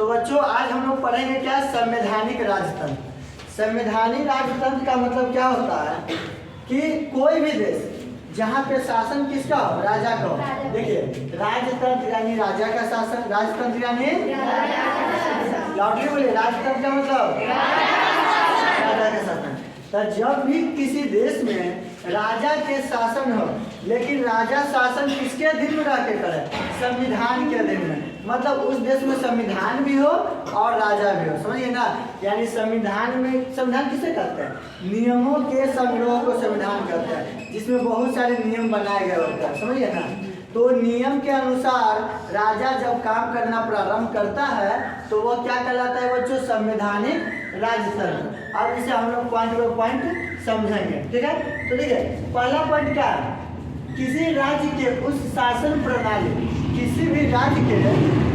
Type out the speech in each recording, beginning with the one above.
तो बच्चों आज हम लोग पढ़ेंगे क्या, संवैधानिक राजतंत्र। संवैधानिक राजतंत्र का मतलब क्या होता है कि कोई भी देश जहाँ पे शासन किसका हो, राजा का हो। देखिए राजतंत्र यानी राजा का शासन, राजतंत्र यानी लॉटरी बोलिए, राजतंत्र का मतलब राजा का शासन। तो जब भी किसी देश में राजा के शासन हो, लेकिन राजा शासन किसके अधीन में रह के करे, संविधान के अधीन में, मतलब उस देश में संविधान भी हो और राजा भी हो, समझिए ना। यानी संविधान में, संविधान किसे कहते हैं, नियमों के संग्रह को संविधान कहते हैं, जिसमें बहुत सारे नियम बनाए गए होते हैं, समझिए ना। तो नियम के अनुसार राजा जब काम करना प्रारंभ करता है तो वो क्या कहलाता है बच्चों, संवैधानिक राजतंत्र। अब इसे हम लोग पॉइंट बाय पॉइंट समझेंगे, ठीक है। तो देखिए पहला पॉइंट क्या है, किसी राज्य के उस शासन प्रणाली, किसी भी राज्य के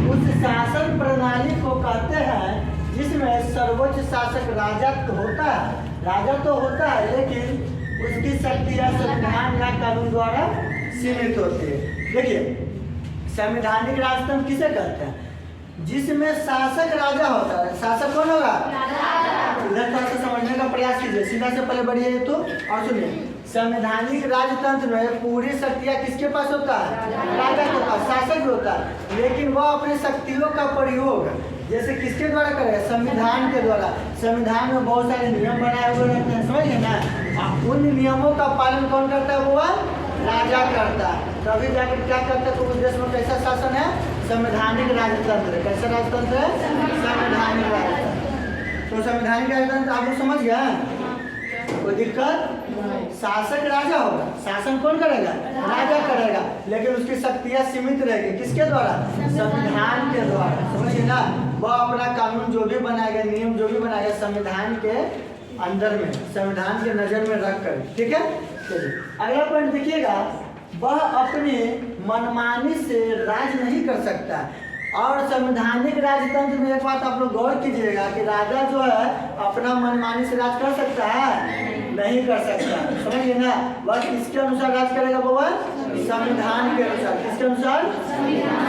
उस शासन प्रणाली को कहते हैं जिसमें सर्वोच्च शासक राजा तो होता है, राजा तो होता है, लेकिन उसकी शक्तियाँ संविधान या कानून द्वारा सीमित होती है। देखिए संवैधानिक राजतंत्र किसे कहते हैं, जिसमें शासक राजा होता है। शासक कौन होगा, इधर थोड़ा सा समझने का प्रयास कीजिए, सीधा से पहले बढ़िए तो और सुनिए। संवैधानिक राजतंत्र में पूरी शक्तियाँ किसके पास होता है, राजा के पास, शासक होता है, लेकिन वह अपनी शक्तियों का प्रयोग जैसे किसके द्वारा करेगा, संविधान के द्वारा। संविधान में बहुत सारे नियम बनाए हुए रहते हैं, समझिए ना। उन नियमों का पालन कौन करता है, वो राजा करता है। तभी जाकर क्या करता है, तो उस देश में कैसा शासन है, संवैधानिक राजतंत्र। कैसा राजतंत्र है, संवैधानिक राजतंत्र। तो संवैधानिक राजतंत्र आप लोग समझ गए, कोई दिक्कत। शासक राजा होगा, शासन कौन करेगा, राजा करेगा, लेकिन उसकी शक्तियाँ सीमित रहेगी, किसके द्वारा, संविधान के द्वारा, समझिए ना। वह अपना कानून जो भी बनाएगा, नियम जो भी बनाएगा, संविधान के अंदर में, संविधान के नजर में रख कर, ठीक है। चलिए अगला पॉइंट देखिएगा, वह अपनी मनमानी से राज नहीं कर सकता। और संवैधानिक राजतंत्र में एक बात आप लोग गौर कीजिएगा कि राजा जो है अपना मनमानी से राज कर सकता है, नहीं कर सकता, समझिए ना। वह किसके अनुसार राज करेगा, बाबा, संविधान के अनुसार। किसके अनुसार,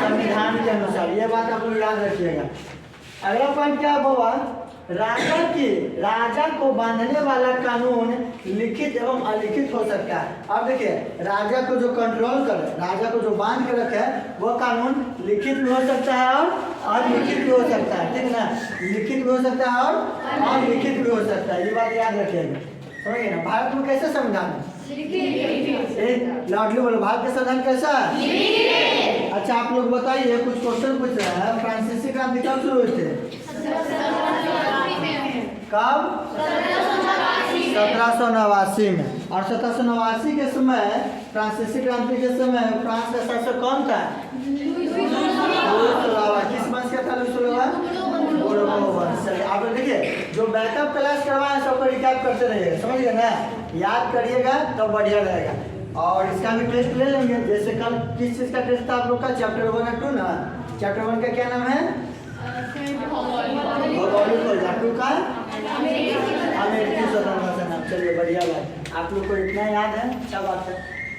संविधान के अनुसार। ये बात आप लोग याद रखिएगा। अगला पॉइंट क्या है बाबा, राजा को बांधने वाला कानून लिखित एवं अलिखित हो सकता है। अब देखिए राजा को जो कंट्रोल करे, राजा को जो बांध के रखे, वह कानून लिखित भी हो सकता है और अलिखित भी हो सकता है, ठीक ना। लिखित भी हो सकता है और अलिखित भी हो सकता है, ये बात याद रखिएगा, समझिए ना। भारत में कैसे संविधान है, लाडली बोलो, भारत का संविधान कैसा है। अच्छा आप लोग बताइए, कुछ क्वेश्चन पूछ रहे हैं, फ्रांसीसी क्रांति कब शुरू हुई थी, कब, 1789 में। और 1789 के समय, फ्रांसीसी क्रांति के समय फ्रांस का शासक कौन था, किस वंश का था, आप लोग देखिए जो बैकअप क्लास करवाए सबको रिकैप करते रहिएगा, समझिए ना, याद करिएगा तो बढ़िया रहेगा। और इसका भी टेस्ट ले लेंगे, जैसे कल किस चीज़ का टेस्ट था आप लोग का, चैप्टर 1 और 2 ना। चैप्टर 1 का क्या नाम है, भौगोलिक, और चैप्टर 2 का अमेरिकी स्वतंत्रता सेना। चलिए बढ़िया बात, आप लोग को इतना याद है, अच्छा बात है।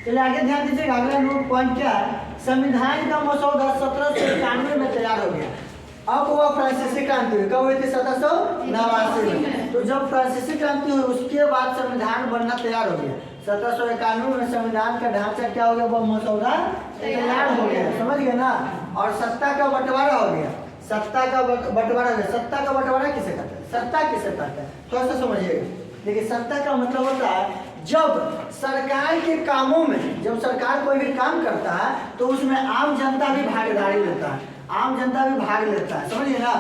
चलिए आगे ध्यान दीजिएगा, अगला नोट पॉइंट क्या है, संविधान का मसौदा 1791 में तैयार हो गया। अब वह फ्रांसीसी क्रांति हुई, कब हुई थी, 1789 में। तो जब फ्रांसीसी क्रांति हुई उसके बाद संविधान बनना तैयार हो गया। 1791 में संविधान का ढांचा क्या हो गया, वह मसौदा तैयार हो गया, समझ गए ना। और सत्ता का बंटवारा हो गया, सत्ता का बंटवारा हो गया। सत्ता का बंटवारा किसे कहते हैं, सत्ता किसे कहते हैं, थोड़ा सा समझिएगा। देखिए सत्ता का मतलब होता है जब सरकार के कामों में, जब सरकार कोई भी काम करता है तो उसमें आम जनता भी भागीदारी लेता है, आम जनता भी भाग लेता है, समझिए ना।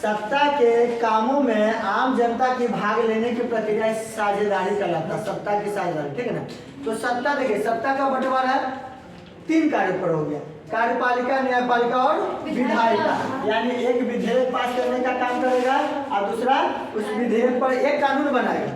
सत्ता के कामों में आम जनता की भाग लेने की प्रक्रिया साझेदारी कहलाता है, सत्ता की साझेदारी, ठीक है ना। तो सत्ता देखिए, सत्ता का बंटवारा 3 कार्य पर हो गया, कार्यपालिका, न्यायपालिका और विधायिका। यानी एक विधेयक पास करने का काम करेगा और दूसरा उस विधेयक पर एक कानून बनाएगा।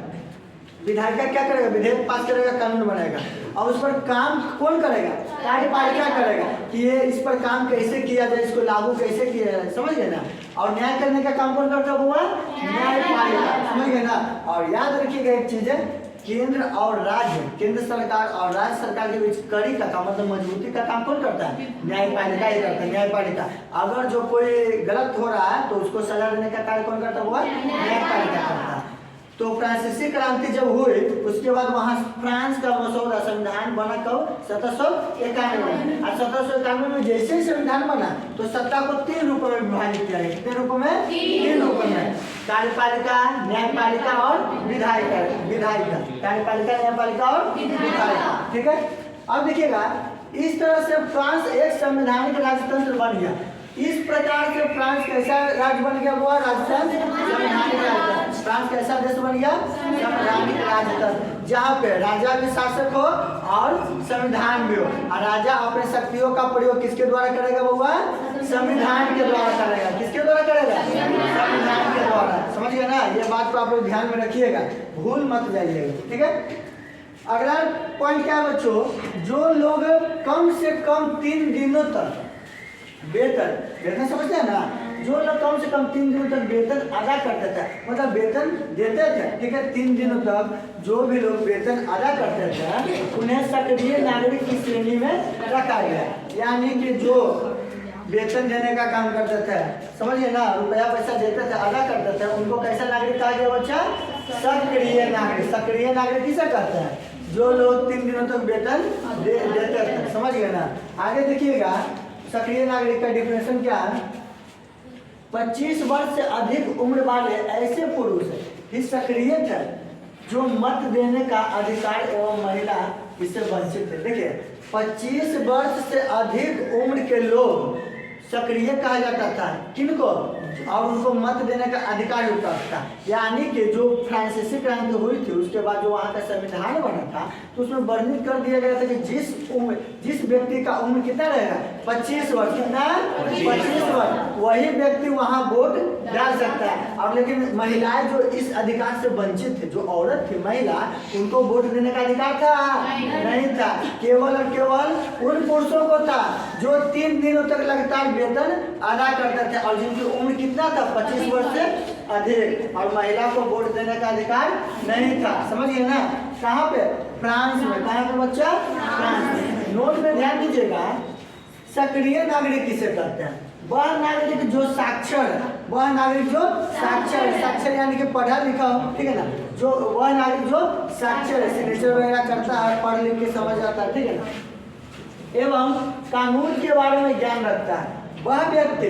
विधायिका क्या करेगा, विधेयक पास करेगा, कानून बनाएगा, और उस पर काम कौन करेगा, कार्यपालिका करेगा कि ये इस पर काम कैसे किया जाए, इसको लागू कैसे किया जाए, समझ गए ना। और न्याय करने का काम कौन करता हुआ, न्यायपालिका, समझ गए ना। और याद रखिएगा एक चीज है, केंद्र और राज्य, केंद्र सरकार और राज्य सरकार के बीच कड़ी का काम मतलब मजबूती का काम कौन करता है? न्यायपालिका ही करता है। न्यायपालिका अगर जो कोई गलत हो रहा है तो उसको सजा देने का कार्य कौन करता हुआ? न्यायपालिका करता है। तो फ्रांसीसी क्रांति जब हुई उसके बाद वहाँ फ्रांस का मसौदा संविधान बना कब? 1791 में। और 1791 में जैसे ही संविधान बना तो सत्ता को 3 रूपों में विभाजित किया गया। कितने रूपों में? 3 रूपों में, कार्यपालिका, न्यायपालिका और विधायिका। कार्यपालिका, न्यायपालिका और विधायिका। ठीक है, अब देखिएगा इस तरह से फ्रांस एक संवैधानिक राजतंत्र बन गया। इस प्रकार से फ्रांस कैसा राज्य बन गया? वो राजतंत्र, संवैधानिक राजतंत्र। फ्रांस कैसा देश बन गया? संवैधानिक राजतंत्र, जहाँ पे राजा भी शासक हो और संविधान भी हो। और राजा अपने शक्तियों का प्रयोग किसके द्वारा करेगा? वो संविधान के द्वारा करेगा। किसके द्वारा करेगा? संविधान के द्वारा। समझ गए ना? ये बात को आप लोग ध्यान में रखिएगा, भूल मत जाइएगा। ठीक है, अगला पॉइंट क्या है बच्चों? जो लोग कम से कम 3 दिनों तक वेतन समझते हैं ना, जो लोग कम से कम 3 दिनों तक वेतन अदा करते थे, मतलब वेतन देते थे। ठीक है, 3 दिनों तक जो भी लोग वेतन अदा करते थे उन्हें सक्रिय नागरिक की श्रेणी में रखा गया। यानी कि जो वेतन देने का काम करते थे, समझिए ना, रुपया पैसा देते थे, अदा करते थे, उनको कैसा नागरिक कहा गया बच्चा? सक्रिय नागरिक। सक्रिय नागरिक किसे कहते हैं? जो लोग 3 दिनों तक वेतन देते थे। समझ गए ना? आगे देखिएगा सक्रिय नागरिक का डिफिनेशन क्या है? 25 वर्ष से अधिक उम्र वाले ऐसे पुरुष ही सक्रिय थे जो मत देने का अधिकार एवं महिला इससे वंचित थे। देखिए 25 वर्ष से अधिक उम्र के लोग सक्रिय कहा जाता था, किनको? और उनको मत देने का अधिकार होता था। यानी कि जो फ्रांसीसी क्रांति हुई थी उसके बाद जो वहाँ का संविधान बना था तो उसमें वर्णित कर दिया गया था कि जिस व्यक्ति का उम्र कितना रहेगा? 25 वर्ष। कितना? 25 वर्ष। वही व्यक्ति वहाँ वोट डाल सकता है। और लेकिन महिलाएं जो इस अधिकार से वंचित थे, जो औरत थी, महिला, उनको वोट देने का अधिकार था? नहीं था। केवल और केवल उन पुरुषों को था जो 3 दिनों तक लगातार वेतन अदा करते थे और जिनकी उम्र कितना था? 25 वर्ष से अधिक। और महिला को वोट देने का अधिकार नहीं था। समझिए ना? कहाँ पे? फ्रांस में। कहाँ पे बच्चा? फ्रांस में। नोट में ध्यान दीजिएगा, सक्रिय नागरिक किसे कहते हैं? वह नागरिक जो साक्षर है, वह नागरिक जो साक्षर है। साक्षर यानी कि पढ़ा लिखा हो, ठीक है ना? जो वह नागरिक जो साक्षर है, सिग्नेचर वगैरह करता है, पढ़ लिख के समझ जाता है, ठीक है ना? एवं कानून के बारे में ज्ञान रखता है। वह व्यक्ति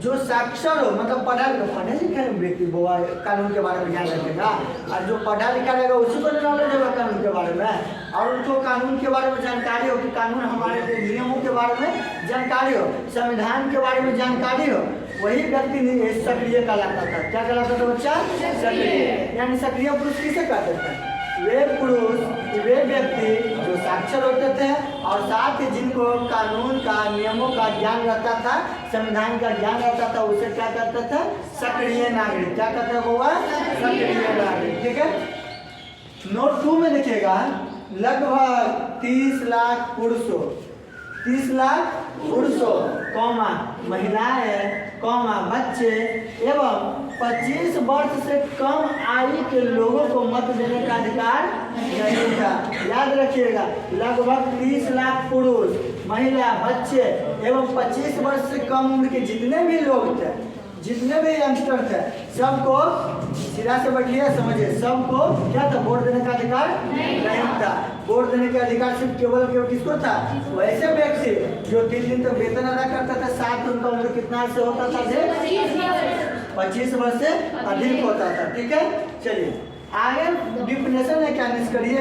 जो साक्षर हो, मतलब पढ़े लिखे व्यक्ति वो कानून के बारे में ज्ञान रखेगा। और जो पढ़ा लिखा रहेगा उसी को नॉलेज होगा कानून के बारे में, और उनको कानून के बारे में जानकारी हो कि कानून हमारे नियमों के बारे में जानकारी हो, संविधान के बारे में जानकारी हो, वही व्यक्ति सक्रिय कहलाता था। क्या कहलाता था बच्चा? सक्रिय। यानी सक्रिय पुरुष किसे कहते थे? वे पुरुष, वे व्यक्ति जो साक्षर होते थे और साथ ही जिनको कानून का, नियमों का ज्ञान रहता था, संविधान का ज्ञान रहता था, उसे क्या कहते थे? सक्रिय नागरिक। क्या कहते हैं वो? सक्रिय नागरिक। ठीक है, नोट 2 में देखिएगा, लगभग 30 लाख पुरुषों, 30 लाख पुरुषों, कौमा महिलाएं, कौमा बच्चे एवं 25 वर्ष से कम आयु के लोगों को मत देने का अधिकार नहीं था। याद रखिएगा, लगभग 30 लाख पुरुष, महिला, बच्चे एवं 25 वर्ष से कम उम्र के जितने भी लोग थे, जितने भी यंगस्टर थे, सबको सीधा से बैठिए, समझिए, सबको क्या था? वोट देने का अधिकार नहीं था। वोट देने का अधिकार सिर्फ केवल किसको था? वैसे व्यक्ति जो 3 दिन तक वेतन अदा करता था, साथ उनका उम्र कितना से होता था? 25 वर्ष से अधिक होता था। ठीक है, चलिए आगे डिफिनेशन है क्या? निष्क्रिय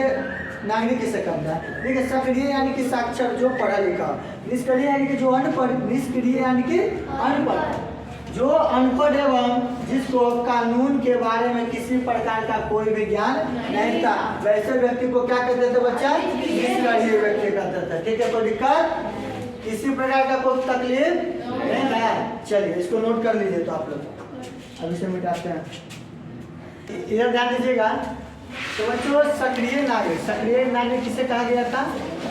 नागरिक किसे कहता है? देखिए, सक्रिय यानी कि साक्षर, जो पढ़ा लिखा, निष्क्रिय यानी कि जो अनपढ़, निष्क्रिय यानी कि अनपढ़, जो अनपढ़ एवं जिसको कानून के बारे में किसी प्रकार का कोई भी ज्ञान नहीं था, वैसे व्यक्ति को क्या कहते थे बच्चा? निष्क्रिय व्यक्ति कहते थे। ठीक है, कोई दिक्कत? किसी प्रकार का कोई तकलीफ नहीं है। चलिए इसको नोट कर लीजिए। तो आप लोग अभी से मिटाते हैं, इधर ध्यान दीजिएगा। तो बच्चों, सक्रिय नागरिक, सक्रिय नागरिक किसे कहा गया था?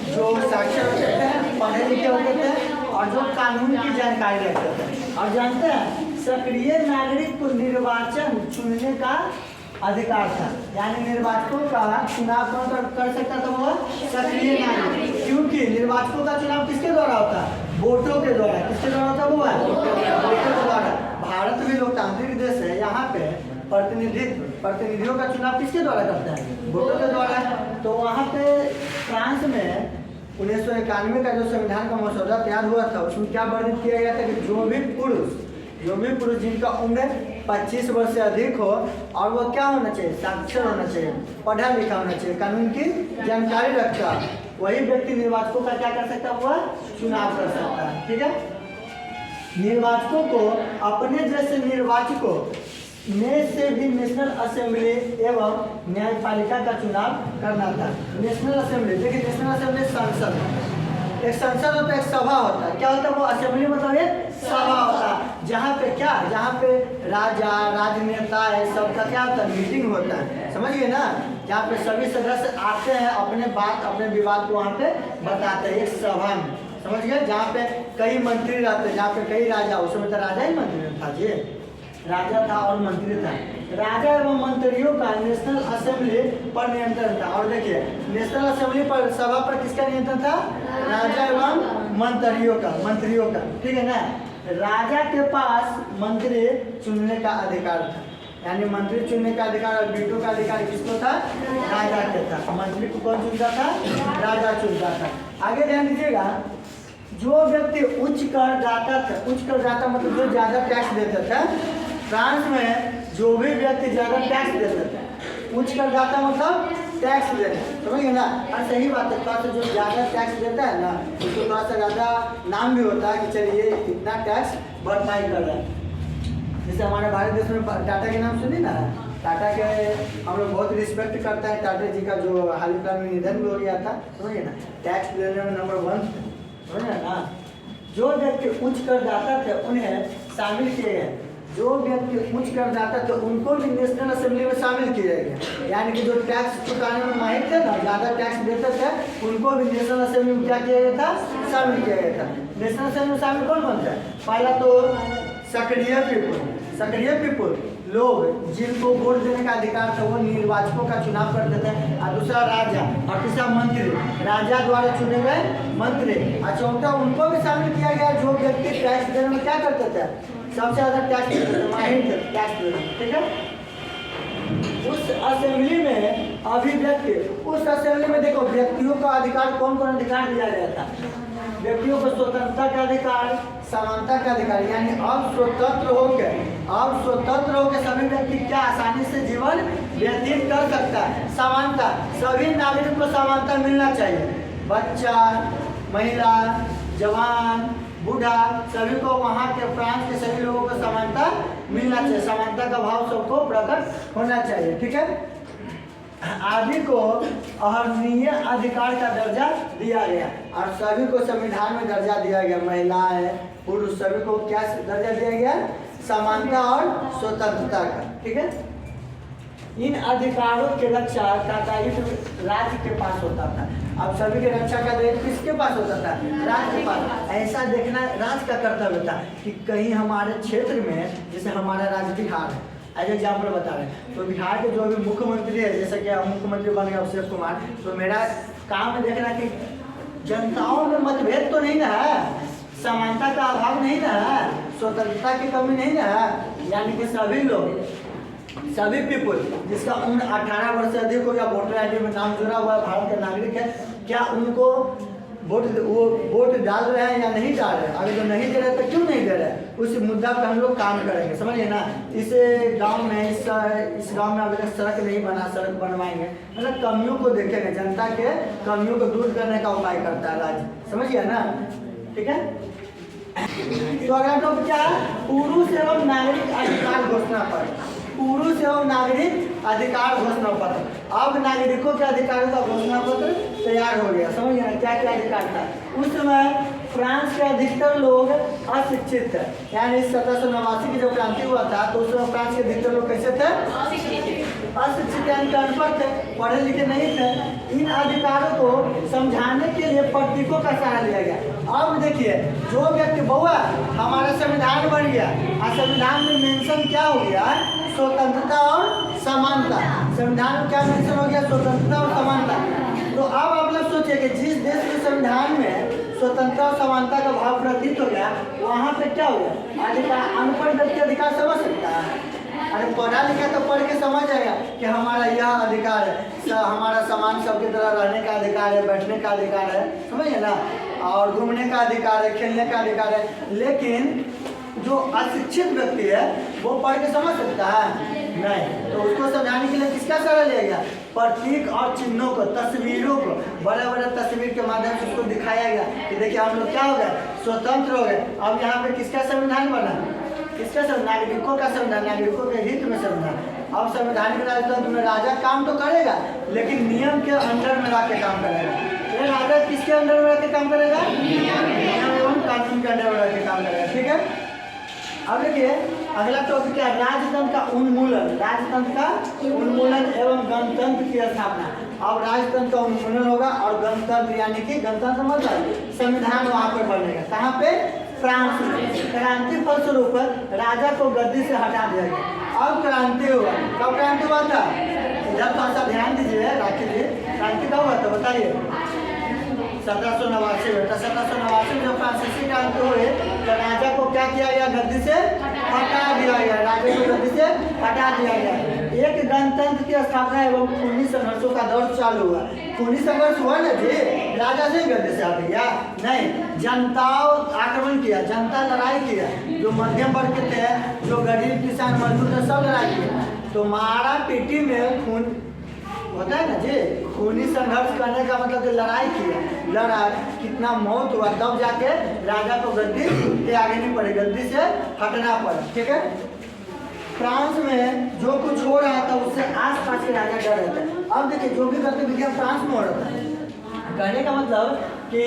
जो साक्षर होते थे, पढ़े लिखे होते थे और जो कानून की जानकारी रखते थे। और जानते हैं, सक्रिय नागरिक को निर्वाचन चुनने का अधिकार था, यानी निर्वाचकों का चुनाव कौन कर सकता था? वो सक्रिय नागरिक, क्योंकि निर्वाचकों का चुनाव किसके द्वारा होता है? वोटों के द्वारा। किसके द्वारा होता है? वो वोटों के द्वारा। भारत भी लोकतांत्रिक देश है, यहाँ पे प्रतिनिधियों का चुनाव किसके द्वारा करते हैं? वोटों के द्वारा। तो वहाँ पे फ्रांस में 1991 का जो संविधान का मसौदा तैयार हुआ था, उसमें क्या वर्णित किया गया था कि जो भी पुरुष जिनका उम्र 25 वर्ष से अधिक हो और वो क्या होना चाहिए? साक्षर होना चाहिए, पढ़ा लिखा होना चाहिए, कानून की जानकारी रखता, वही व्यक्ति निर्वाचकों का क्या कर सकता है? वह चुनाव कर सकता है। ठीक है, निर्वाचकों को अपने जैसे निर्वाचकों में से भी नेशनल असेंबली एवं न्यायपालिका का चुनाव करना था। नेशनल असेंबली, देखिए नेशनल असेंबली संसद, एक संसद होता है, एक सभा होता है। क्या होता है? वो असेंबली मतलब एक सभा होता है, जहाँ पे क्या, जहाँ पे राजा राजनेता है, सबका क्या होता है? मीटिंग होता है, समझिए ना, जहाँ पे सभी सदस्य आते हैं, अपने बात अपने विवाद को वहाँ पे बताते हैं, एक सभा में, समझ गए? जहाँ पे कई मंत्री रहते हैं, जहाँ पे कई राजा, उस समय तो राजा ही मंत्री था जी, राजा था और मंत्री था। राजा एवं मंत्रियों का नेशनल असेंबली पर नियंत्रण था। और देखिए नेशनल असेंबली पर, सभा पर किसका नियंत्रण था? राजा एवं मंत्रियों का। ठीक है ना, राजा के पास मंत्री चुनने का अधिकार था, यानी मंत्री चुनने का अधिकार और वीटो का अधिकार किसको था? राजा के था। मंत्री को कौन चुनता था? राजा चुनता था। आगे ध्यान दीजिएगा, जो व्यक्ति उच्च करदाता था, उच्च करदाता मतलब जो ज्यादा टैक्स देते थे, फ्रांस में जो भी व्यक्ति ज्यादा टैक्स देते थे, उच्च करदाता मतलब टैक्स देते, समझिए ना। और सही बात है, थोड़ा सा जो ज्यादा टैक्स देता है ना, उसको थोड़ा सा ज्यादा नाम भी होता है कि चलिए इतना टैक्स भरपाई कर रहा है। जैसे हमारे भारत देश में टाटा के नाम सुनी ना, टाटा के हम लोग बहुत रिस्पेक्ट करते हैं। टाटा जी का जो हाल ही फिलहाल में निधन भी हो गया था, समझिए ना, टैक्स देने में नंबर 1 थे, समझिए ना। जो व्यक्ति उच्च करदाता थे उन्हें शामिल किए गए, जो व्यक्ति उच्च करदाता थे उनको भी नेशनल असेंबली में शामिल किया गया, यानी कि जो टैक्स चुकाने में माहिर थे ना, ज़्यादा टैक्स देते थे, उनको भी नेशनल असेंबली में क्या किया गया था? शामिल किया गया था। नेशनल असेंबली में शामिल कौन बनता है? पहला तो सक्रिय पीपुल, लोग जिनको वोट देने का अधिकार था, वो निर्वाचकों का चुनाव करते थे। और दूसरा राजा, और तीसरा मंत्री, राजा द्वारा चुने गए मंत्री। और चौथा उनको भी शामिल किया गया जो व्यक्ति टैक्स देने में क्या करते थे? सबसे ज्यादा टैक्स देते थे, माहिर थे टैक्स देने, ठीक है। उस असेंबली में अभिव्यक्ति, उस असेंबली में देखो व्यक्तियों का अधिकार, कौन कौन अधिकार दिया गया था? व्यक्तियों को स्वतंत्रता का अधिकार, समानता का अधिकार, यानी अब स्वतंत्र होकर सभी व्यक्ति क्या आसानी से जीवन व्यतीत कर सकता है। समानता, सभी नागरिक को समानता मिलना चाहिए, बच्चा, महिला, जवान, बूढ़ा, सभी को वहाँ के फ्रांस के सभी लोगों को समानता मिलना चाहिए। समानता का भाव सबको प्रकट होना चाहिए, ठीक है। आदि को अहर्नीय अधिकार का दर्जा दिया गया और सभी को संविधान में दर्जा दिया गया। महिलाएं, पुरुष, सभी को क्या दर्जा दिया गया? समानता और स्वतंत्रता का, ठीक है। इन अधिकारों की रक्षा का दायित्व राज्य के पास होता था। अब सभी की रक्षा का दायित्व किसके पास होता था? राज्य के पास। ऐसा देखना राज्य का कर्तव्य था कि कहीं हमारे क्षेत्र में, जैसे हमारा राज्य बिहार है, एज एग्जाम्पल बता रहे हैं, तो बिहार के जो भी मुख्यमंत्री है, जैसे कि मुख्यमंत्री बन गए अभिषेक कुमार, तो मेरा काम है देखना कि जनताओं में मतभेद तो नहीं ना है, समानता का अभाव नहीं ना है, स्वतंत्रता की कमी नहीं ना है, यानी कि सभी लोग, सभी पीपुल जिसका उम्र 18 वर्ष से अधिक हो या वोटर आईडी में नाम जुड़ा हुआ है, भारत का नागरिक है, क्या उनको वोट डाल रहे हैं या नहीं डाल रहे हैं? अगर जो नहीं दे रहे तो क्यों नहीं दे रहे हैं, उस मुद्दा पर हम लोग काम करेंगे, समझिए ना। इस गांव में इस गांव में अभी तक सड़क नहीं बना, सड़क बनवाएंगे, मतलब कमियों को देखेंगे, जनता के कमियों को दूर करने का उपाय करता है राज्य, समझिए ना, ठीक है। तो अगला टॉपिक क्या है? पुरुष एवं नागरिक अधिकार घोषणा पत्र। पुरुष एवं नागरिक अधिकार घोषणा पत्र। अब नागरिकों के अधिकारों का घोषणा पत्र तैयार हो गया, समझ गए क्या क्या अधिकार था। उस समय फ्रांस के अधिकतर लोग अशिक्षित थे, यानी 1789 की जब क्रांति हुआ था तो उस समय फ्रांस के अधिकतर लोग कैसे थे? अशिक्षित, यानी अनपढ़ थे, पढ़े लिखे नहीं थे। इन अधिकारों को समझाने के लिए प्रतीकों का सहारा लिया गया। अब देखिए, जो व्यक्ति, बहुआ हमारा संविधान बन गया और संविधान में मेंशन क्या हो गया? स्वतंत्रता और समानता। संविधान में क्या मेंशन हो गया? स्वतंत्रता और समानता। तो अब आप लोग सोचिए कि जिस देश के संविधान में स्वतंत्रता और समानता का भाव प्रतीत हो गया, वहाँ पे क्या हो गया? अधिकार, अनपढ़ व्यक्ति अधिकार समझ सकता है? अरे पढ़ा लिखा तो पढ़ के समझ जाएगा कि हमारा यह अधिकार है, हमारा समान सबकी तरह रहने का अधिकार है, बैठने का अधिकार है, समझिए ना, और घूमने का अधिकार है, खेलने का अधिकार है। लेकिन जो अशिक्षित व्यक्ति है वो पढ़ के समझ सकता है? नहीं। तो उसको समझाने के लिए किसका सहारा लिया गया? प्रतीक और चिन्हों को, तस्वीरों को, बड़े बड़े तस्वीर के माध्यम से उसको दिखाया गया कि देखिए हम लोग क्या हो गए, स्वतंत्र हो गए। अब यहाँ पे किसका संविधान बना? किसका संविधान? नागरिकों का संविधान, नागरिकों के हित में संविधान। अब संवैधानिक राजतंत्र में राजा काम तो करेगा, लेकिन नियम के अंडर में रह के काम करेगा। ये राजा किसके अंडर में रह के काम करेगा? नियम एवं कानून के अंडर में रह के काम करेगा। ठीक है, अब देखिए अगला टॉपिक क्या है? राजतंत्र का उन्मूलन। राजतंत्र का उन्मूलन एवं गणतंत्र की स्थापना। अब राजतंत्र का उन्मूलन होगा और गणतंत्र यानी कि गणतंत्र मतलब संविधान वहाँ पर बनेगा। कहाँ पे? फ्रांस में। क्रांति फलस्वरूप राजा को गद्दी से हटा दिया गया। अब क्रांति हुआ। कब क्रांति हुआ था? इधर थोड़ा सा ध्यान दीजिए, रखिए। क्रांति कब हुआ था बताइए? 1789 में। 1789 में जब फ्रांसीसी क्रांति हुई तो राजा को क्या किया गया? गद्दी से हटा दिया गया। राजा को गद्दी से हटा दिया गया। एक गणतंत्र की स्थापना एवं खूनी संघर्षों का दौर चालू हुआ। खूनी संघर्ष हुआ ना जी, राजा से गद्दी से हट गया? नहीं, जनता आक्रमण किया, जनता लड़ाई किया। जो मध्यम वर्ग के थे, जो गरीब किसान मजदूर थे, सब लड़ाई किया। तो मारा पीटी में खून होता है ना जी, खूनी संघर्ष करने का मतलब कि लड़ाई किया, लड़ा, कितना मौत हुआ, तब जाके राजा को गद्दी के आगे नहीं पड़े, गद्दी से हटना पड़ा। ठीक है, फ्रांस में जो कुछ हो रहा था उससे आसपास के राजा डर रहे थे। अब देखिए जो भी गतिविधियां फ्रांस में हो रहा था, कहने का मतलब कि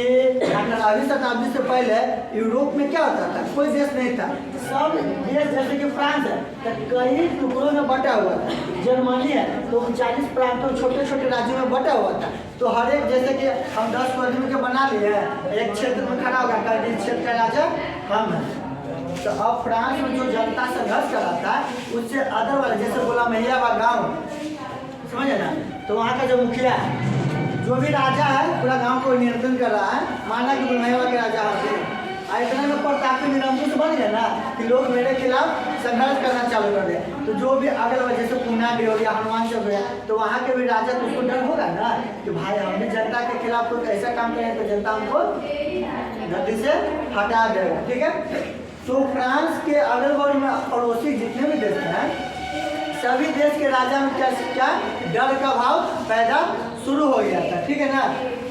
18वीं शताब्दी से पहले यूरोप में क्या होता था? कोई देश नहीं था। सब देश जैसे कि फ्रांस है तो कई टुकड़ों में बटा हुआ था। जर्मनी है तो 40 प्रांतों, छोटे छोटे राज्यों में बटा हुआ था। तो हर एक, जैसे कि हम 10 आदमी के बना लिए, एक क्षेत्र में खड़ा होगा कि इस क्षेत्र का राजा हम है। तो अब फ्रांस में जो जनता संघर्ष कर रहा था उससे अदर वाले, जैसे बोला महियाबाग गाँव, समझे ना, तो वहाँ का जो मुखिया है, जो भी राजा है, पूरा गांव को नियंत्रण कर रहा है। माना कि महियाबाग के राजा होते इतने में प्रतापी निरंकुश बन गया ना कि लोग मेरे खिलाफ संघर्ष करना चालू कर दिया। तो जो भी अगल बगल, जैसे पूना भी हो गया, हनुमान चौक हो गया, तो वहाँ के भी राजा, तो उसको डर होगा ना कि भाई हम भी जनता के खिलाफ कुछ ऐसा काम करें तो जनता हमको गद्दी से हटा देगा। ठीक है, तो फ्रांस के अगल बगल में पड़ोसी जितने भी देश हैं, सभी देश के राजा में क्या डर का भाव पैदा शुरू हो गया था। ठीक है ना,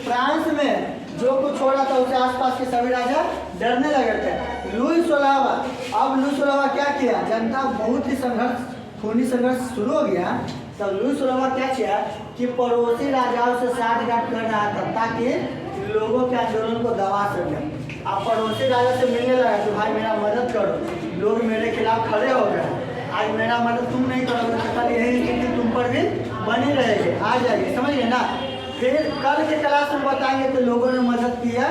फ्रांस में जो कुछ हो रहा था उससे आसपास के सभी राजा डरने लगे थे। लुई 16वां, अब लुई 16वां क्या किया? जनता बहुत ही संघर्ष, खूनी संघर्ष शुरू हो गया। तब लुई 16वां क्या किया कि पड़ोसी राजाओं से साठगांठ कर रहा था ताकि लोगों के आंदोलन को दबा सके। अब पड़ोसी राजा से मिलने लगा कि भाई मेरा मदद करो, लोग मेरे खिलाफ खड़े हो गए, आज मेरा मदद तुम नहीं करोगे तो कल यही स्थिति तुम पर भी बनी रहेगी, आ जाएगी, समझिए ना। फिर कल के क्लास में बताएंगे तो लोगों ने मदद किया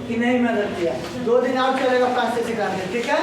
कि नहीं मदद किया। 2 दिन और चलेगा फ्रांसीसी क्रांति। ठीक है।